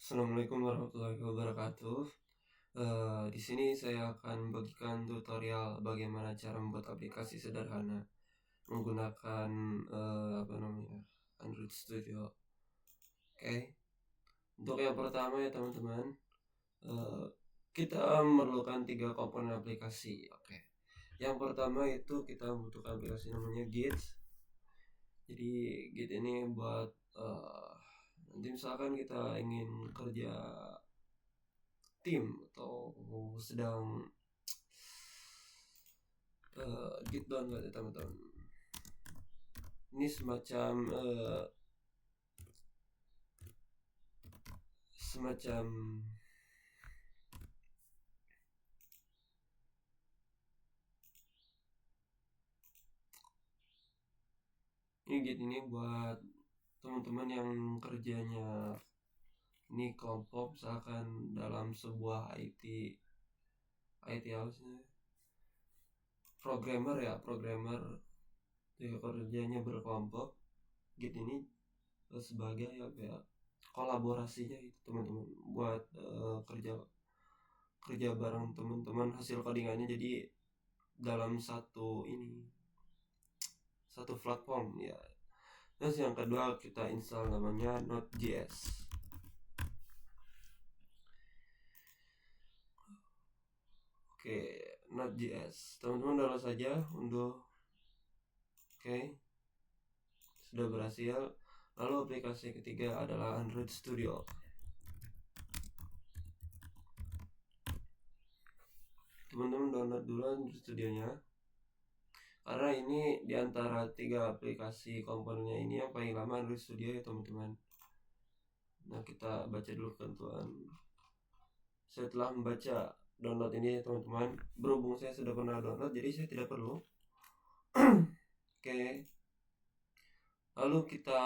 Assalamualaikum warahmatullahi wabarakatuh. Di sini saya akan bagikan tutorial bagaimana cara membuat aplikasi sederhana menggunakan Android Studio. Oke. Untuk yang pertama ya teman-teman, kita memerlukan 3 komponen aplikasi. Oke. Yang pertama itu kita membutuhkan aplikasi namanya Git. Jadi Git ini buat nanti misalkan kita ingin kerja tim atau sedang Git download ya teman-teman. Ini semacam ini Git ini buat teman-teman yang kerjanya ini kelompok, misalkan dalam sebuah IT harusnya programmer ya kerjanya berkelompok. Git ini sebagai kolaborasinya itu teman-teman, buat kerja bareng teman-teman, hasil codingannya jadi dalam satu platform ya. Terus yang kedua kita install namanya Node.js. Oke, Node.js teman-teman download saja, unduh. Oke, sudah berhasil. Lalu aplikasi ketiga adalah Android Studio. Teman-teman download dulu Android Studio-nya, karena ini diantara 3 aplikasi komponennya ini yang paling lama Android Studio ya teman-teman. Nah, kita baca dulu ketentuan. Setelah membaca download ini teman-teman, berhubung saya sudah pernah download jadi saya tidak perlu. Oke. Lalu kita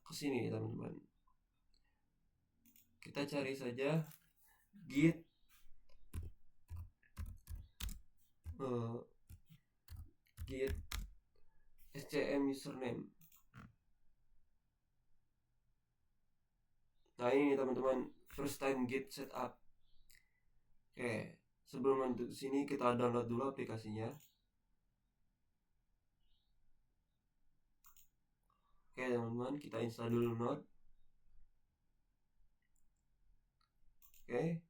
kesini teman-teman, kita cari saja git scm username. Nah, ini teman-teman, first time git setup. Oke, sebelum lanjut ke sini kita download dulu aplikasinya. Oke teman-teman, kita install dulu Node. Oke,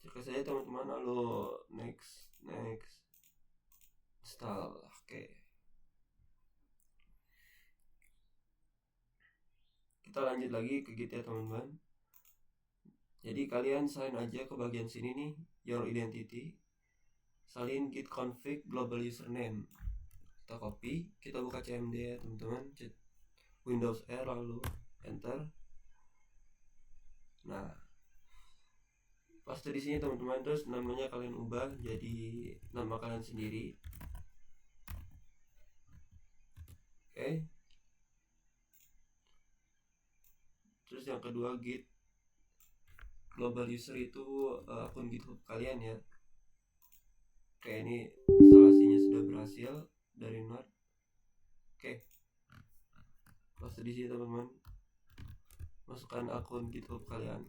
cek saja teman-teman, lalu next install. Oke, kita lanjut lagi ke Git ya teman-teman. Jadi kalian sign aja ke bagian sini nih, your identity, salin git config global username. Kita copy, kita buka cmd ya teman-teman, Windows R lalu enter. Nah, paste di sini teman-teman, terus namanya kalian ubah jadi nama kalian sendiri. Oke. Terus yang kedua git global user itu akun GitHub kalian ya. Oke, ini instalasinya sudah berhasil dari Node. Oke, paste di sini teman-teman, masukkan akun GitHub kalian.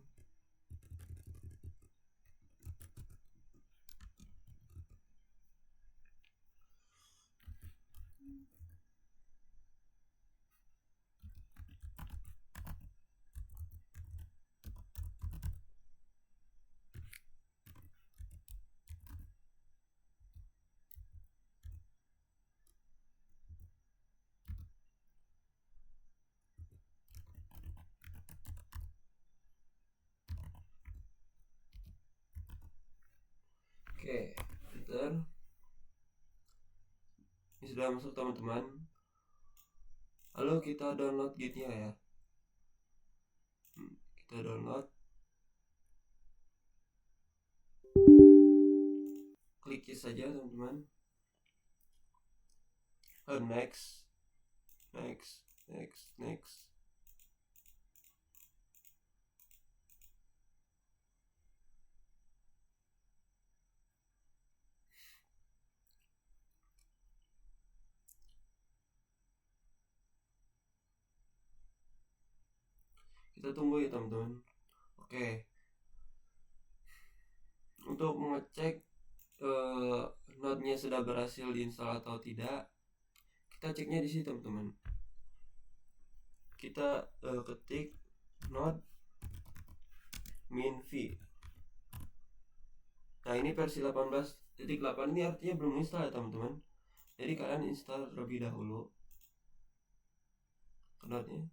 Oke, enter. Ini sudah masuk teman-teman. Lalu kita download gitnya ya. Kita download, klik saja teman-teman. Next. Kita tunggu ya teman-teman. Oke, untuk mengecek node-nya sudah berhasil diinstal atau tidak, kita ceknya di sini teman-teman. Kita ketik node minv. Nah, ini versi 18.8 ini artinya belum install ya teman-teman. Jadi kalian install terlebih dahulu node-nya.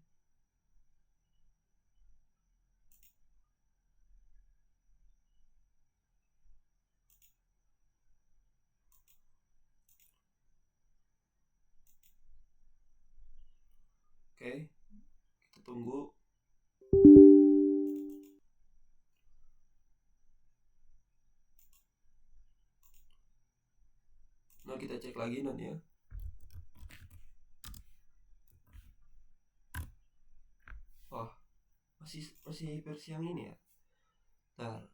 Oke, kita tunggu. Nah, kita cek lagi node-nya. Wah, masih versi yang ini ya. Bentar.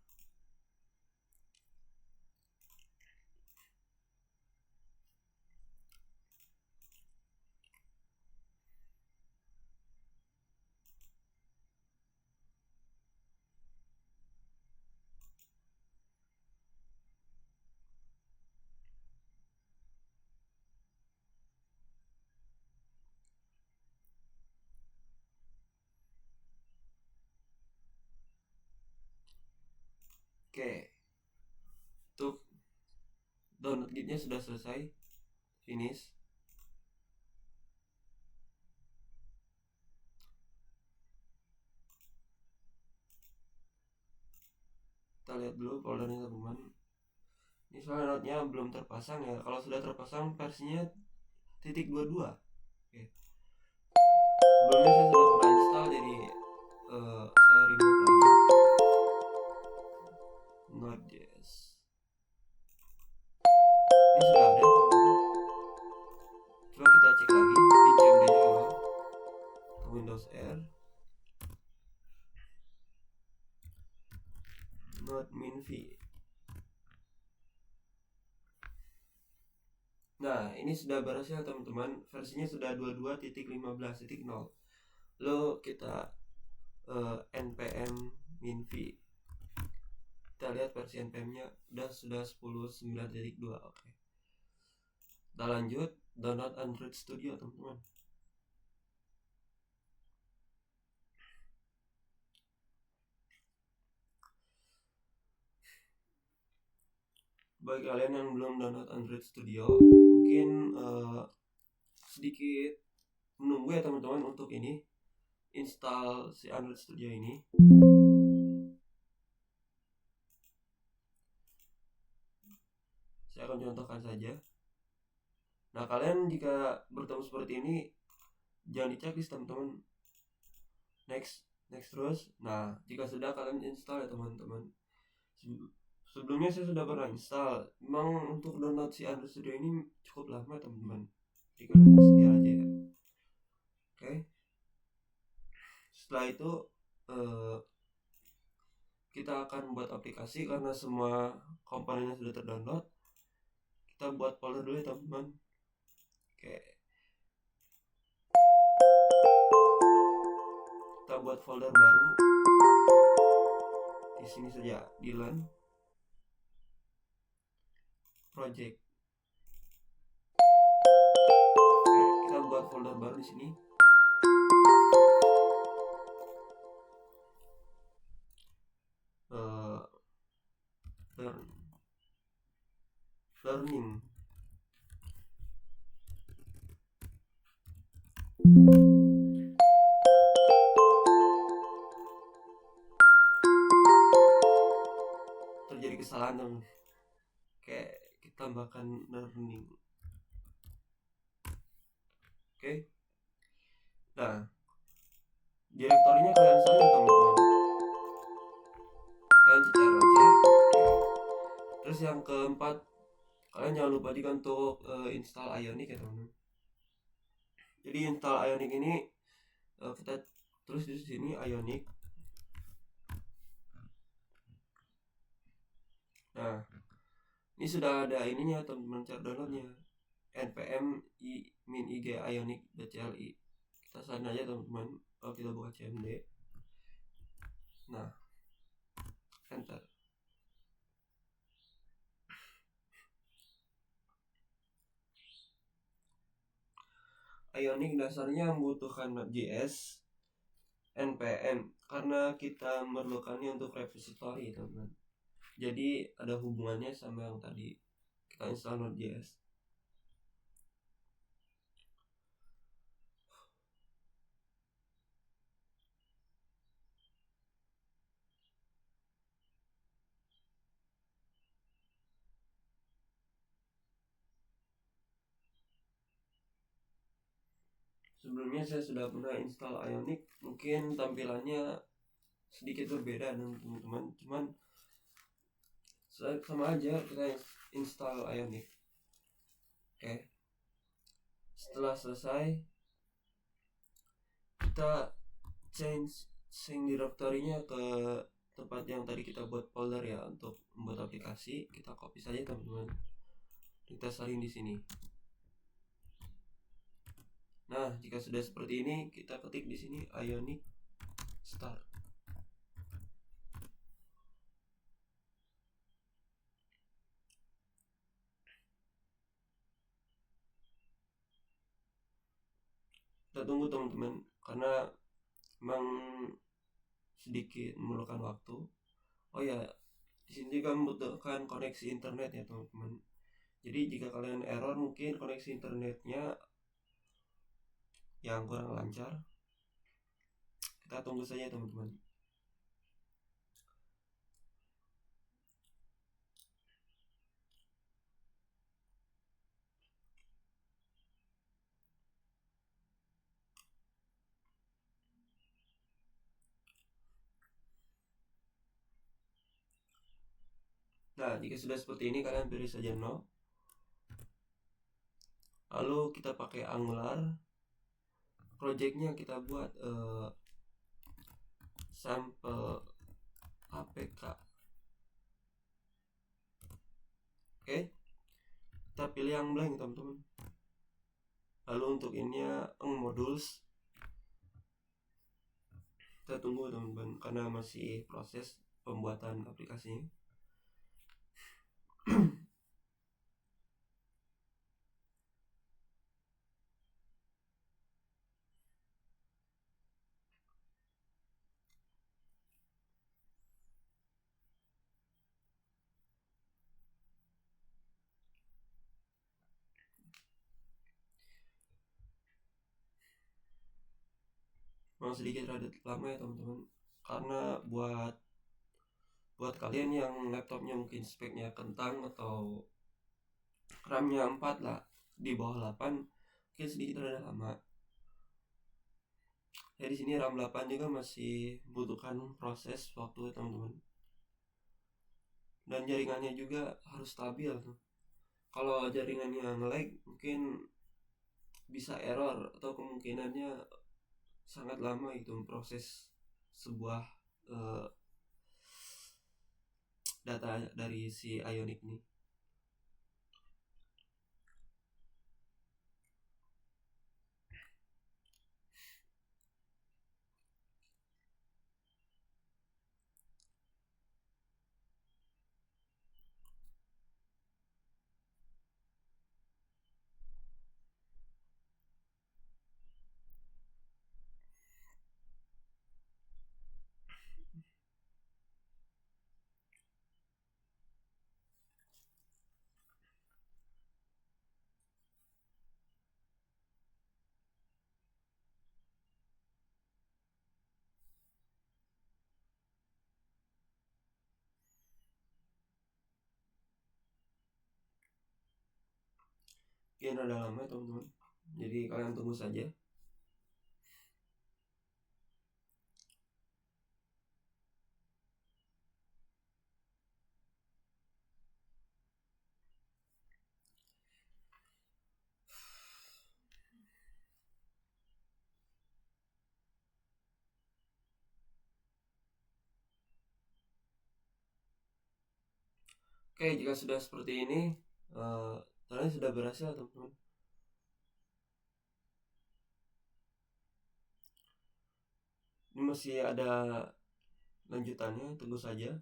Oke, untuk download gitnya sudah selesai, finish. Kita lihat dulu foldernya teman-teman. Ini soalnya node-nya belum terpasang ya. Kalau sudah terpasang versinya .22. Oke. Sebelumnya saya sudah pernah install, jadi saya remove lagi Node.js. Ini sudah ada teman-teman. Coba kita cek lagi cmd-nya error atau Windows R. Node minv. Nah, ini sudah berhasil teman-teman. Versinya sudah 22.15.0. Lalu kita npm minv. Kita lihat versi npm-nya sudah 10.9.2. Oke. Kita lanjut download Android Studio teman-teman. Bagi kalian yang belum download Android Studio, mungkin sedikit menunggu ya teman-teman untuk ini install si Android Studio ini. Saya akan contohkan saja. Nah, kalian jika bertemu seperti ini, jangan diceklis teman-teman. Next terus. Nah, jika sudah, kalian install ya teman-teman. Sebelumnya saya sudah pernah install. Memang untuk download si Android Studio ini cukup lama teman-teman. Jadi kalian sendiri aja ya. Oke. Setelah itu kita akan buat aplikasi karena semua komponennya sudah terdownload. Kita buat folder dulu ya teman-teman. Oke. Kita buat folder baru di sini saja, di LAN project. Oke, kita buat folder baru di sini. Learning. Terjadi kesalahan dong. Oke, kita tambahkan learning. Oke. Nah, direktorinya kalian salin teman-teman. Kalian cecer aja. Terus yang keempat, kalian jangan lupa juga untuk install Ionic ya teman-teman. Jadi install Ionic ini kita terus di sini Ionic. Nah, ini sudah ada ininya teman-teman, cara downloadnya npm min ig ionic.cli. Kita salin aja teman-teman. Kalau kita buka cmd, Nah, enter. Ionic dasarnya membutuhkan Node.js, npm, karena kita memerlukannya untuk repository, teman-teman. Jadi ada hubungannya sama yang tadi kita install Node.js. Sebelumnya saya sudah pernah install Ionic, mungkin tampilannya sedikit berbeda dengan teman-teman, cuman sama aja kita install Ionic. Oke. Setelah selesai, kita change sync directory-nya ke tempat yang tadi kita buat folder ya untuk membuat aplikasi. Kita copy saja, teman-teman. Kita salin di sini. Nah, jika sudah seperti ini, kita ketik di sini Ionic start. Kita tunggu, teman-teman, karena memang sedikit memerlukan waktu. Oh ya, di sini juga membutuhkan koneksi internet ya, teman-teman. Jadi jika kalian error, mungkin koneksi internetnya yang kurang lancar, kita tunggu saja, teman-teman. Nah, jika sudah seperti ini, kalian pilih saja no. Lalu kita pakai Angular. Projectnya kita buat sampel APK. Oke, kita pilih yang blank, teman-teman. Lalu untuk ininya modules, kita tunggu, teman-teman, karena masih proses pembuatan aplikasinya. Memang sedikit rada lama ya, teman-teman, karena buat kalian yang laptopnya mungkin speknya kentang atau RAM-nya 4 lah, di bawah 8, mungkin sedikit rada lama. Ya, di sini RAM 8 juga masih membutuhkan proses waktu, teman-teman. Dan jaringannya juga harus stabil tuh. Kalau jaringannya nge-lag, mungkin bisa error atau kemungkinannya sangat lama itu proses sebuah data dari si Ionic ini. Mungkin ada lama, teman-teman, jadi kalian tunggu saja. Oke, jika sudah seperti ini, kalian sudah berhasil, teman-teman. Ini masih ada lanjutannya, tunggu saja.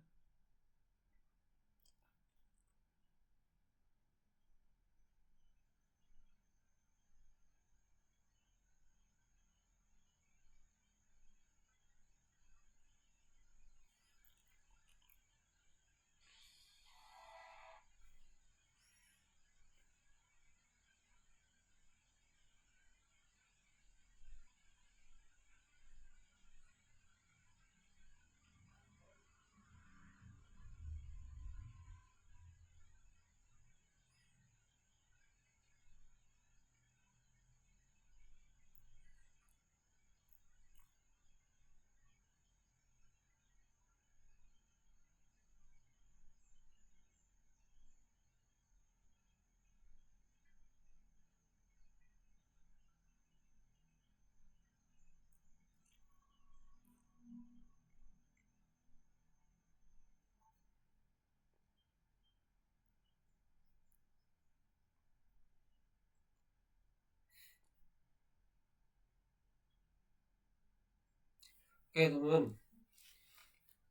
Oke teman-teman,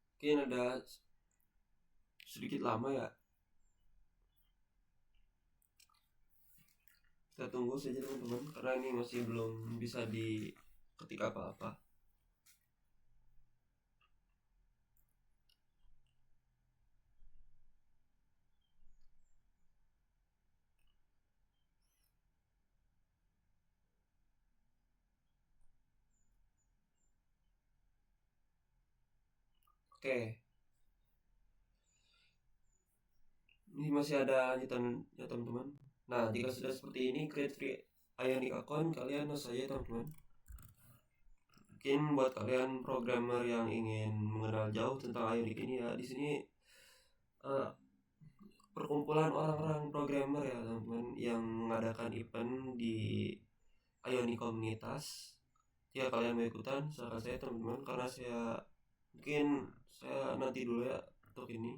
mungkin ada sedikit lama ya, kita tunggu saja teman-teman, karena ini masih belum bisa diketik apa-apa. Oke, ini masih ada lanjutan ya teman-teman. Nah, jika sudah seperti ini, create free Ionic account, kalian saja teman-teman. Mungkin buat kalian programmer yang ingin mengenal jauh tentang Ionic ini ya, di sini perkumpulan orang-orang programmer ya teman-teman yang mengadakan event di Ionic komunitas. Ya kalian mau ikutan, silakan saya teman-teman, karena mungkin saya nanti dulu ya untuk ini.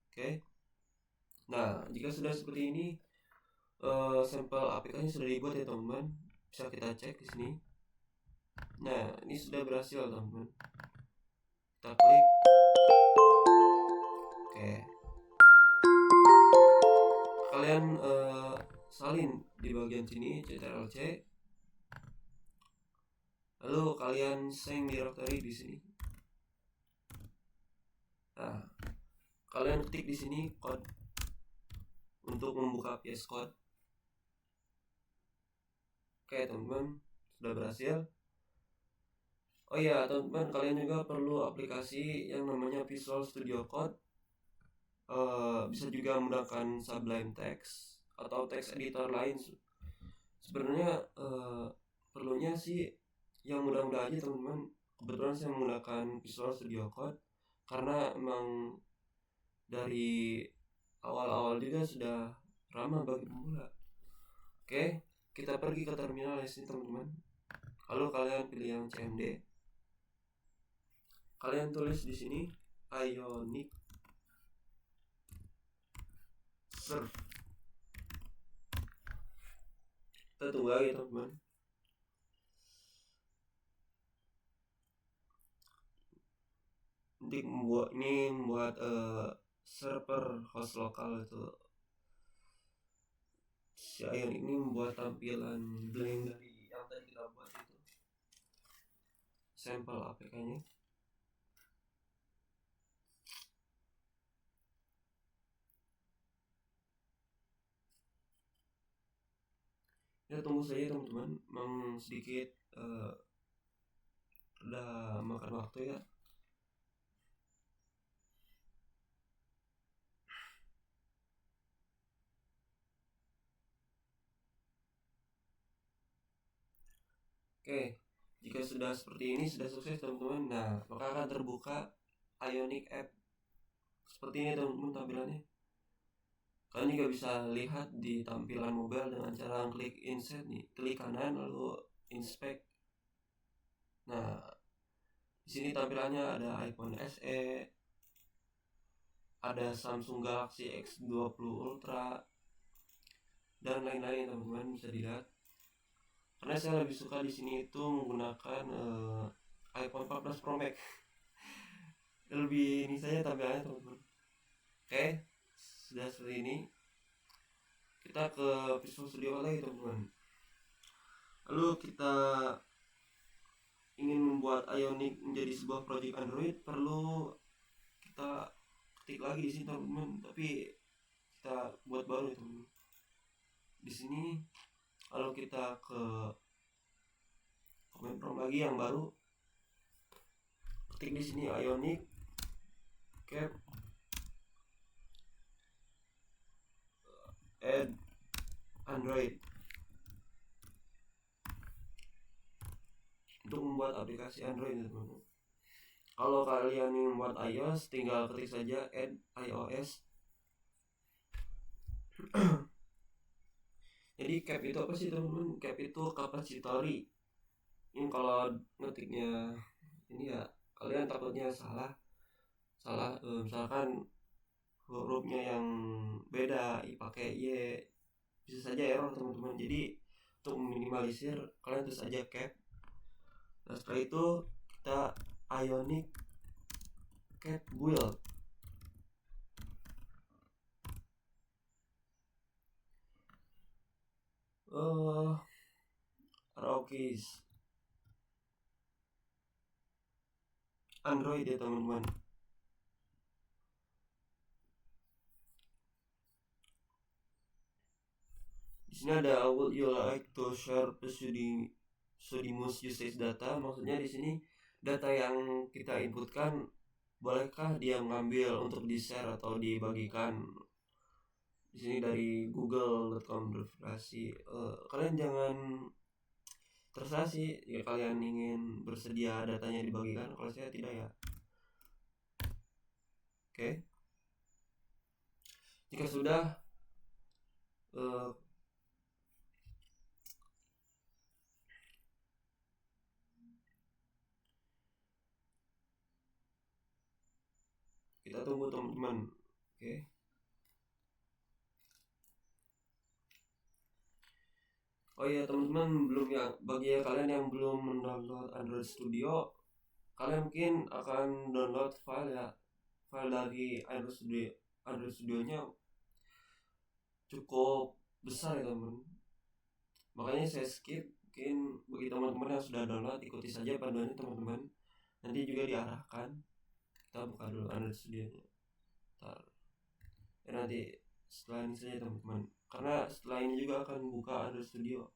Oke. Nah, jika sudah seperti ini, sampel aplikasinya sudah dibuat ya teman-teman. Bisa kita cek di sini. Nah, ini sudah berhasil teman-teman. Kita klik. Oke. Kalian salin di bagian sini Ctrl+C. Lalu kalian save directory di sini. Nah, kalian ketik di sini code untuk membuka VS Code. Oke teman-teman, sudah berhasil. Oh iya teman-teman, kalian juga perlu aplikasi yang namanya Visual Studio Code. Bisa juga menggunakan Sublime Text atau text editor lain. Sebenarnya perlunya sih yang mudah-mudah aja teman-teman. Kebetulan saya menggunakan Visual Studio Code karena emang dari awal-awal juga sudah ramah bagi pemula. Oke, kita pergi ke terminal di sini teman-teman. Lalu kalian pilih yang CMD. Kalian tulis di sini Ionic Serve. Kita tunggu lagi teman-teman. Nanti membuat server host lokal itu. Si Ionic ini membuat tampilan blank dari yang tadi kita buat itu. Sampel APK-nya. Ya tunggu saja teman-teman, memang sedikit udah makan waktu ya. Oke, jika sudah seperti ini, sudah sukses teman-teman. Nah, maka akan terbuka Ionic App seperti ini teman-teman tampilannya. Kalian juga bisa lihat di tampilan mobile dengan cara klik insert nih, klik kanan lalu inspect. Nah, di sini tampilannya ada iPhone SE, ada Samsung Galaxy X20 Ultra, dan lain-lain teman-teman bisa dilihat. Karena saya lebih suka di sini itu menggunakan iPhone 14 11 Pro Max. Lebih ini saja tampilannya teman-teman. Oke, sudah seperti ini. Kita ke Visual Studio lagi teman-teman. Lalu kita ingin membuat Ionic menjadi sebuah project Android, perlu kita ketik lagi di sini teman-teman, tapi kita buat baru ya teman-teman. Di sini lalu kita ke command prompt lagi yang baru, ketik di sini Ionic cap add Android untuk membuat aplikasi Android teman-teman. Kalau kalian ingin membuat iOS, tinggal ketik saja add iOS. Jadi cap itu apa sih teman-teman? Cap itu capacitory. Ini kalau ngetiknya ini ya kalian takutnya salah, misalkan hurufnya yang beda, pakai Y, bisa saja error teman-teman. Jadi untuk meminimalisir, kalian tulis saja cap. Nah setelah itu kita Ionic cap build. Rockies Android ya teman-teman. Di sini ada would you like to share pseudonymous usage data. Maksudnya di sini data yang kita inputkan bolehkah dia mengambil untuk di-share atau dibagikan. Di sini dari google.com verifikasi. Kalian jangan terserah sih jika kalian ingin bersedia datanya dibagikan, kalau saya tidak ya. Oke. Jika sudah kita tunggu teman-teman. Oke. Oh iya teman-teman, belum ya, bagi kalian yang belum mendownload Android Studio, kalian mungkin akan download file dari Android Studio-nya cukup besar ya teman. Makanya saya skip. Mungkin bagi teman-teman yang sudah download, ikuti saja panduannya teman-teman. Nanti juga diarahkan. Kita buka dulu Android Studio-nya. Nanti setelah ini saja teman-teman, karena setelah ini juga akan buka Android Studio.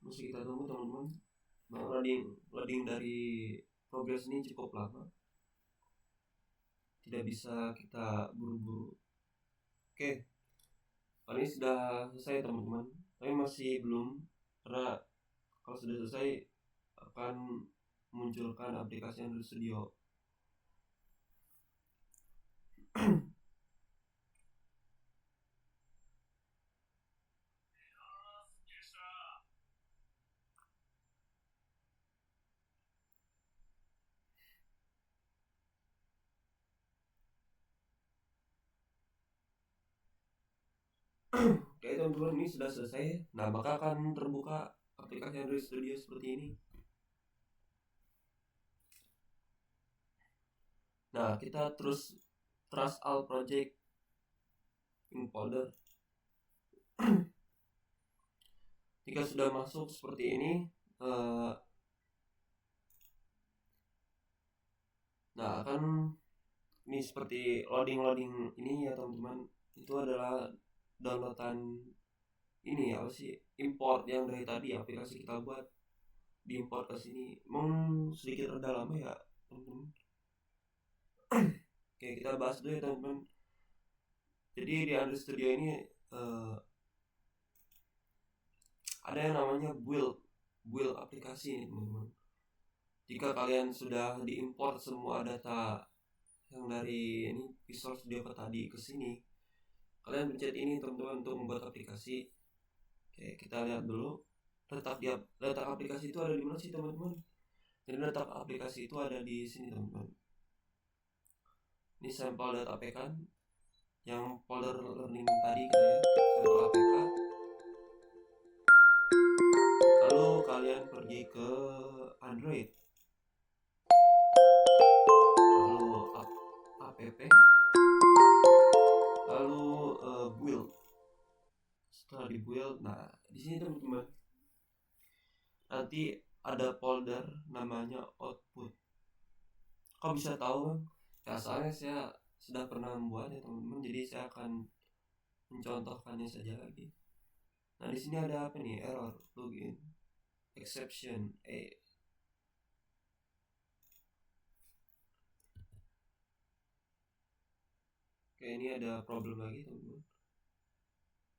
Masih kita tunggu teman-teman. Loading dari progress ini cukup lama, tidak bisa kita buru-buru. Oke, ini sudah selesai teman-teman, tapi masih belum, karena kalau sudah selesai akan munculkan aplikasi Android Studio. Oke teman-teman, ini sudah selesai. Nah maka akan terbuka aplikasi Android Studio seperti ini. Nah kita terus trust all project in folder. Jika sudah masuk seperti ini, nah akan ini seperti loading ini ya teman-teman. Itu adalah downloadan ini apa sih, import yang dari tadi aplikasi kita buat, diimport ke sini. Sedikit rada lama ya teman-teman. Oke, kita bahas dulu ya teman-teman. Jadi di Android Studio ini ada yang namanya build aplikasi ini teman-teman. Jika kalian sudah diimport semua data yang dari ini Visual Studio tadi ke sini, kalian pencet ini teman-teman untuk membuat aplikasi. Oke, kita lihat dulu. letak aplikasi itu ada di mana sih teman-teman? Jadi letak aplikasi itu ada di sini teman-teman. Ini sampel data APK yang folder learning tadi gitu ya, sampel APK. Lalu kalian pergi ke Android, lalu app, lalu build. Setelah di build, nah di sini teman-teman nanti ada folder namanya output. Kok bisa tahu? Ya soalnya saya sudah pernah membuatnya teman-teman, jadi saya akan mencontohkannya saja lagi. Nah di sini ada apa nih? Error, login, exception, Oke, ini ada problem lagi teman-teman.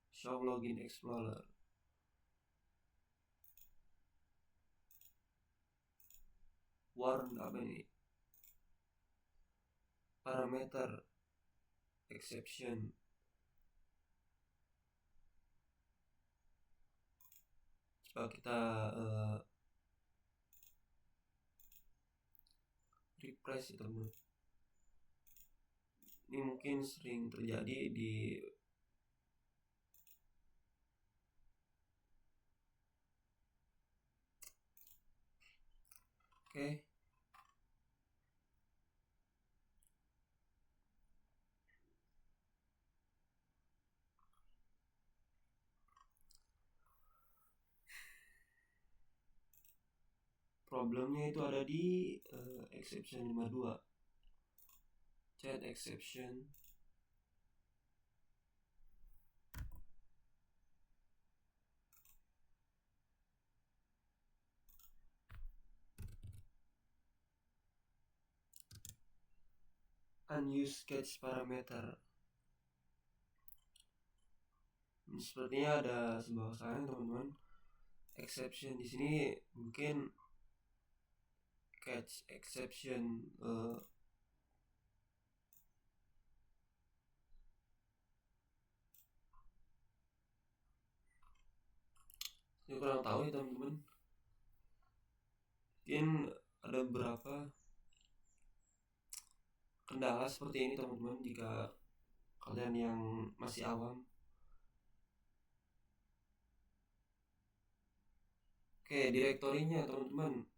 Show login explorer. Warn apa nih? Parameter exception. Coba kita refresh ya teman. Ini mungkin sering terjadi di Oke. Problemnya itu ada di exception 52. Chat exception. Unused catch parameter. Sepertinya ada sebuah kesalahan teman-teman. Exception di sini mungkin catch exception saya kurang tahu ya teman-teman. Mungkin ada beberapa kendala seperti ini teman-teman jika kalian yang masih awam. Oke, direktorinya teman-teman.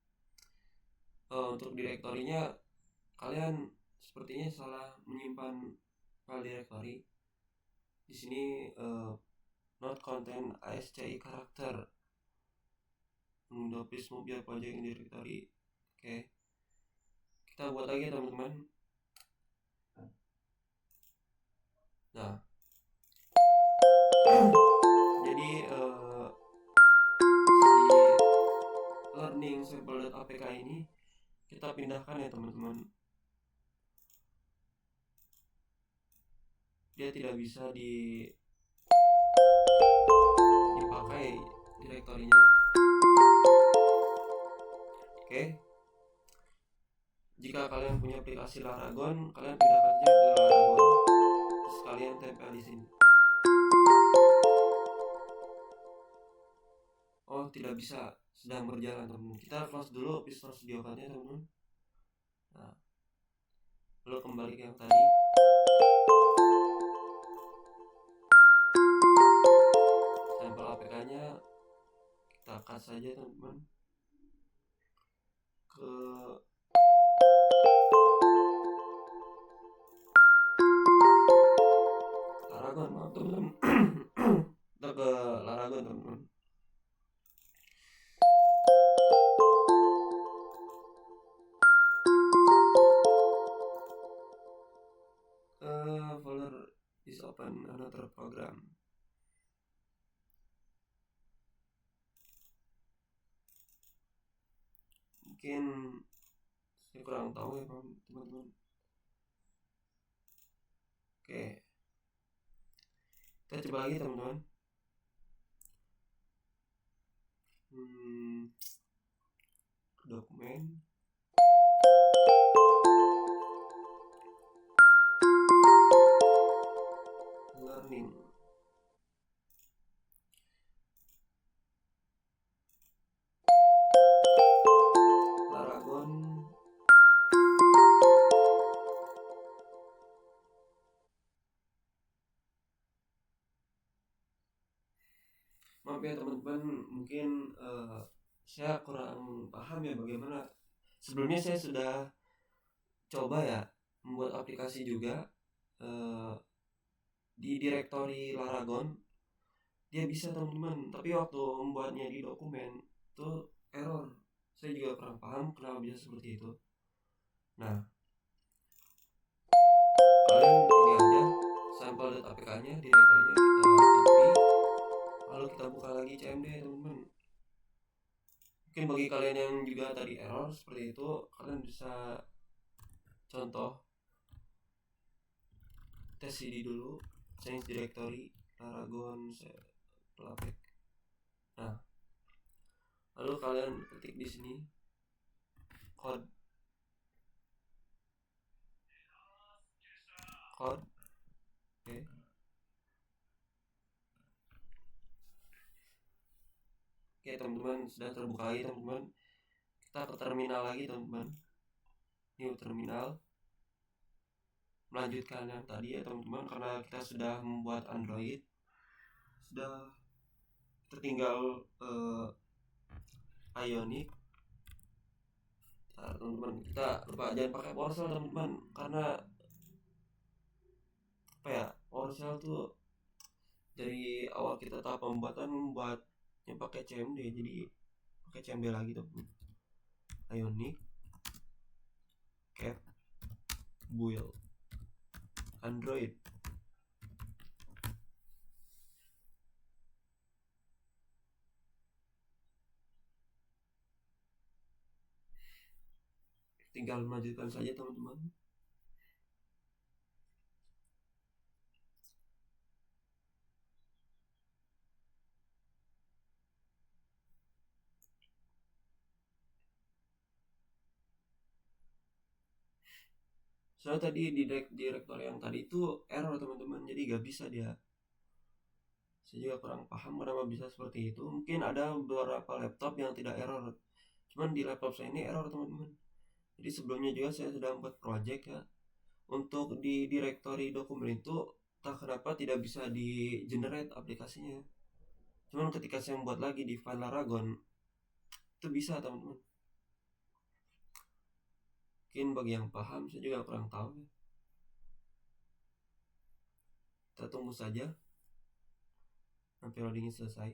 Untuk direktorinya kalian sepertinya salah menyimpan file directory. Di sini not contain ASCII karakter. Please move your project in directory. Oke. Kita buat lagi teman-teman. Nah. Jadi si learning sample.apk ini kita pindahkan ya teman-teman. Dia tidak bisa dipakai direktorinya. Oke. Jika kalian punya aplikasi Laragon, kalian pindahkan aja ke Laragon. Terus kalian tempel di sini. Oh, tidak bisa, sedang berjalan teman-teman. Kita close dulu Visual Studio Code-nya teman-teman. Nah, lalu kembali ke yang tadi. Sampel APK-nya kita cut saja teman-teman ke Laragon, maaf teman-teman. Kita ke Laragon teman-teman. Folder is open another program. Mungkin saya kurang tahu ya teman-teman. Oke, kita coba lagi teman-teman. Dokumen learning. maaf ya teman-teman, mungkin saya kurang paham ya bagaimana. Sebelumnya saya sudah coba ya membuat aplikasi juga eh, di direktori Laragon. Dia bisa teman-teman, tapi waktu membuatnya di dokumen tuh error. Saya juga kurang paham kenapa bisa seperti itu. Nah, kalian ini aja sampel.apk-nya, direktorinya kita copy, lalu kita buka lagi CMD teman-teman. Mungkin bagi kalian yang juga tadi error seperti itu, kalian bisa contoh tes cd dulu, change directory Laragon Pelapek. Nah, lalu kalian ketik di sini code oke. Oke teman-teman, sudah terbuka lagi teman-teman. Kita ke terminal lagi teman-teman, new terminal, melanjutkan yang tadi ya teman-teman, karena kita sudah membuat Android, sudah tertinggal Ionic. Nah, teman-teman, kita lupa jangan pakai PowerShell teman-teman, karena apa ya, PowerShell tuh dari awal kita tahap pembuatan membuatnya pakai CMD, jadi pakai CMD lagi teman-teman. Ionic Cap Build Android. Tinggal melanjutkan saja teman-teman. Soalnya tadi di direktor yang tadi itu error teman-teman, jadi gak bisa dia. Saya juga kurang paham kenapa bisa seperti itu. Mungkin ada beberapa laptop yang tidak error, cuman di laptop saya ini error teman-teman. Jadi sebelumnya juga saya sudah membuat project ya untuk di directory dokumen itu, tak kenapa tidak bisa di generate aplikasinya. Cuman ketika saya membuat lagi di file Laragon itu bisa teman-teman. Mungkin bagi yang paham, saya juga kurang tahu ya. Kita tunggu saja sampai loadingnya selesai.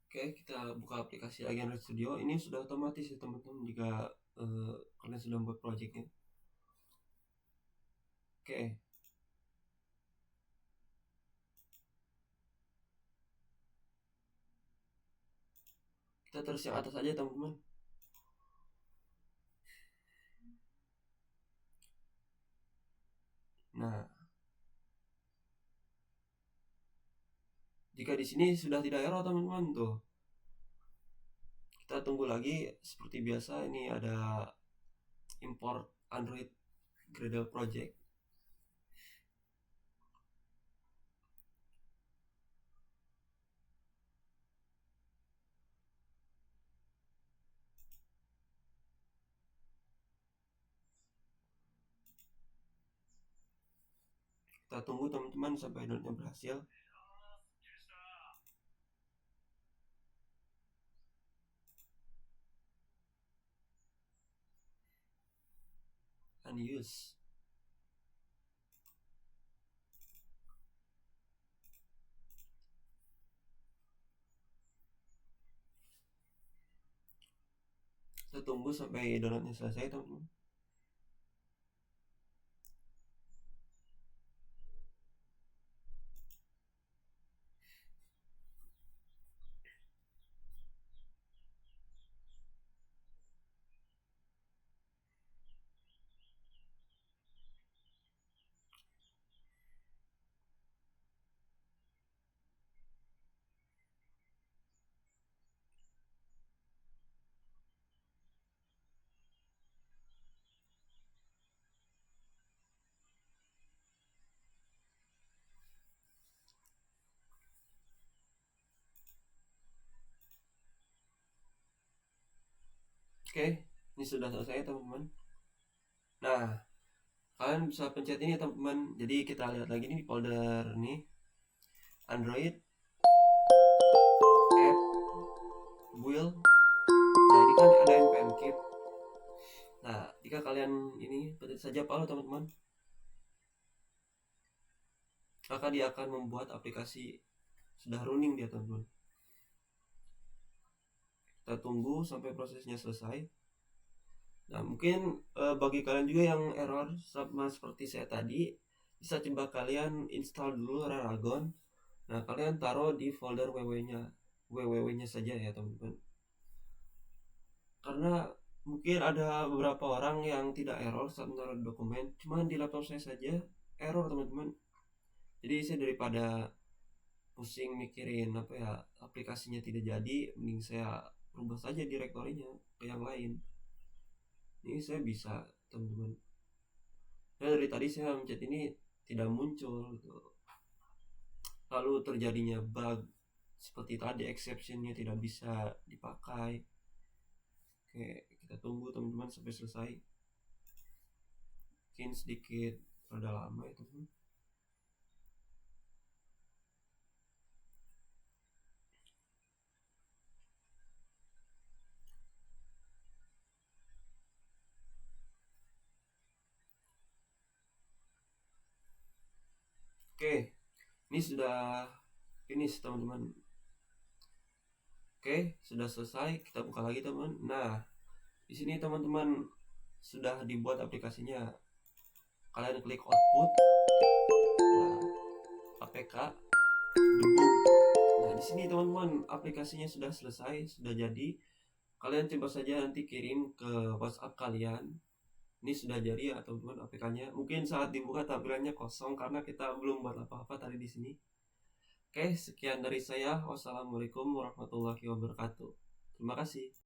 Oke, kita buka aplikasi lagi Android Studio. Ini sudah otomatis ya teman-teman jika kalian sudah membuat projectnya. Oke, kita terus yang atas aja teman-teman. Nah, jika di sini sudah tidak error teman-teman tuh, kita tunggu lagi seperti biasa. Ini ada import Android Gradle project. Kita tunggu teman-teman sampai downloadnya berhasil. Unused. Kita tunggu sampai downloadnya selesai teman-teman. Oke, ini sudah selesai teman-teman. Nah, kalian bisa pencet ini teman-teman. Jadi kita lihat lagi nih di folder nih, Android app build. Nah, ini kan ada npm keep. Nah, jika kalian ini pencet saja follow teman-teman, maka dia akan membuat aplikasi sudah running dia teman-teman. Kita tunggu sampai prosesnya selesai. Nah, mungkin bagi kalian juga yang error sama seperti saya tadi, bisa coba kalian install dulu Raragon. Nah, kalian taruh di folder www-nya saja ya teman-teman. Karena mungkin ada beberapa orang yang tidak error saat menaruh dokumen, cuman di laptop saya saja error teman-teman. Jadi saya daripada pusing mikirin apa ya aplikasinya tidak jadi, mending saya rubah saja direktorinya ke yang lain. Ini saya bisa teman-teman. Nah, dari tadi saya mencet ini tidak muncul gitu. Lalu terjadinya bug seperti tadi, exceptionnya tidak bisa dipakai. Oke, kita tunggu teman-teman sampai selesai. Mungkin sedikit rada lama ya teman. Oke, ini sudah finish teman-teman. Oke, sudah selesai. Kita buka lagi teman. Nah, di sini teman-teman sudah dibuat aplikasinya. Kalian klik output. Nah, APK debug. Nah, di sini teman-teman aplikasinya sudah selesai, sudah jadi. Kalian coba saja nanti kirim ke WhatsApp kalian. Ini sudah jadi ya teman-teman APK-nya. Mungkin saat dibuka tampilannya kosong karena kita belum buat apa-apa tadi di sini. Oke, sekian dari saya. Wassalamualaikum warahmatullahi wabarakatuh. Terima kasih.